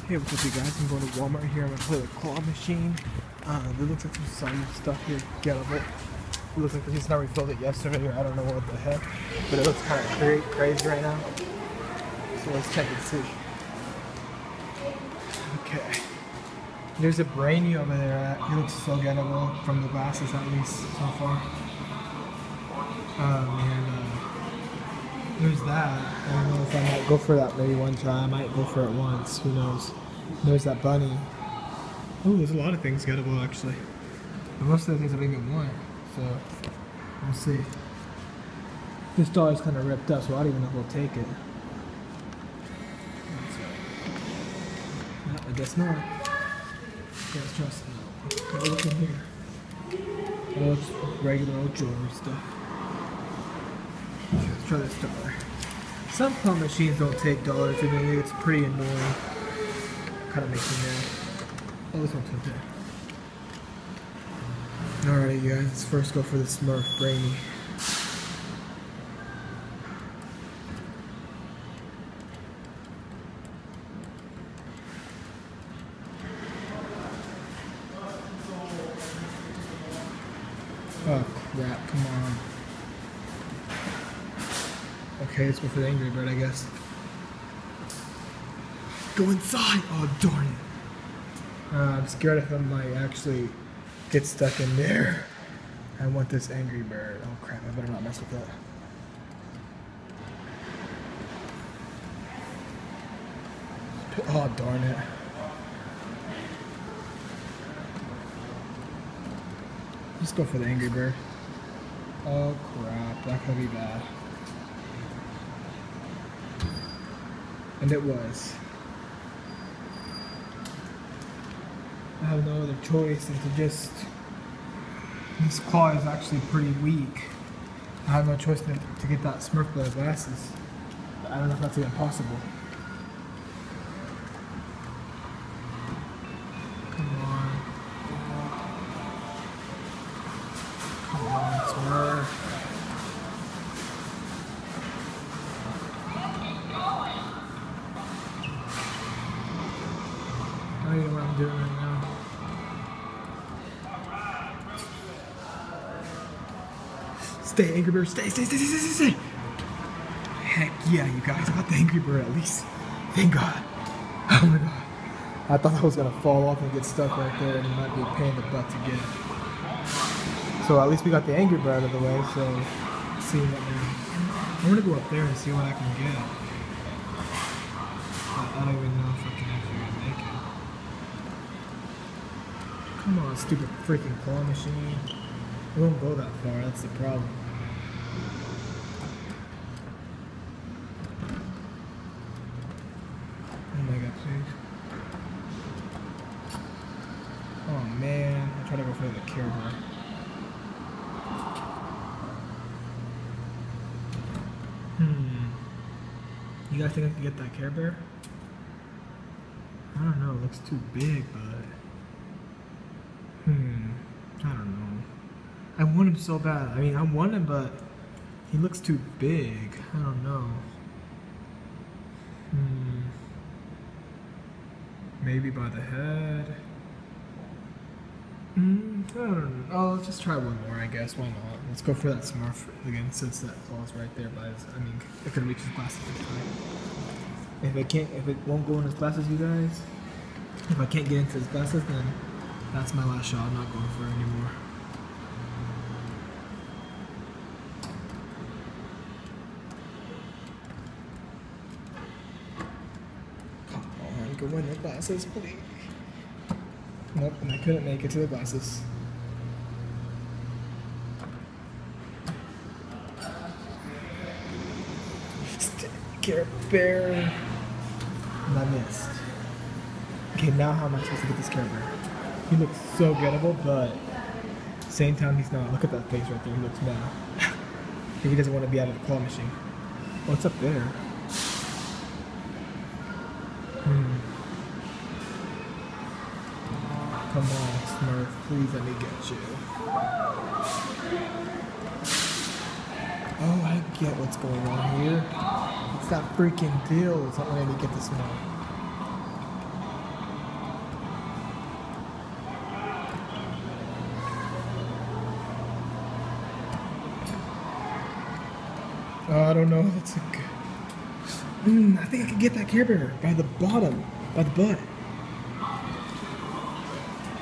Hey, what's up, you guys? I'm going to Walmart here. I'm going to play the claw machine. There looks like there's some stuff here gettable. It looks like he's not refilled it yesterday, or I don't know what the heck. But it looks kind of crazy right now. So let's check and see. Okay. There's a Brainy over there. He looks so gettable from the glasses, at least so far. There's that. I don't know if I might go for that maybe one try. I might go for it once. Who knows? There's that bunny. Oh, there's a lot of things gettable actually. But most of the things I didn't even want. So we'll see. This dollar's kind of ripped up, so I don't even know if we'll take it. No, I guess not. Let's trust it. What are we looking here? Oh, it's regular old jewelry stuff. Let's try this dollar. Some claw machines don't take dollars, and it's pretty annoying. Kind of makes me mad. Oh, this one took it. Alright, you guys, let's first go for the Smurf Brainy. Oh crap, come on. Okay, let's go for the Angry Bird, I guess. Go inside! Oh, darn it. I'm scared if I might actually get stuck in there. I want this Angry Bird. Oh crap, I better not mess with that. Oh, darn it. Let's go for the Angry Bird. Oh crap, that could be bad. And it was. I have no other choice than to just... This claw is actually pretty weak. I have no choice than to get that Smurf Blood glasses. But I don't know if that's even possible. Come on. Come on, Smurf. I don't even know what I'm doing right now. Stay, Angry Bird, stay. Heck yeah, you guys, I got the Angry Bird at least. Thank God. Oh my God. I thought that was gonna fall off and get stuck right there, and it might be a pain in the butt to get. So at least we got the Angry Bird out of the way, so let's see what I'm gonna go up there and see what I can get. But I don't even know if I can actually make it. Come on, stupid freaking claw machine. It won't go that far, that's the problem. Oh my God, please. Oh man, I try to go for the Care Bear. You guys think I can get that Care Bear? I don't know, it looks too big, but... I don't know. I want him so bad. I mean, I want him, but he looks too big. I don't know. Maybe by the head. I don't know. Oh, let's just try one more, I guess. Why not? Let's go for that Smurf again, since that claw's right there by his... I mean, it could reach his glasses this time. If it won't go in his glasses, you guys, if I can't get into his glasses, then that's my last shot. I'm not going for it anymore. Go in the glasses, please. Nope, and I couldn't make it to the glasses. Care Bear. And I missed. Okay, now how am I supposed to get this Care Bear? He looks so gettable, but same time he's not. Look at that face right there. He looks mad. I think he doesn't want to be out of the claw machine. What's up there? Come on, Smurf, please let me get you. Oh, I get what's going on here. It's that freaking deal. It's not letting me get the Smurf. I don't know. That's a good. I think I can get that Care Bear by the bottom, by the butt.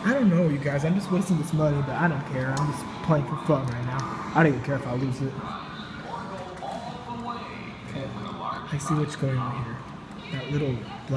I don't know, you guys. I'm just wasting this money, but I don't care. I'm just playing for fun right now. I don't even care if I lose it. Okay. I see what's going on here. That little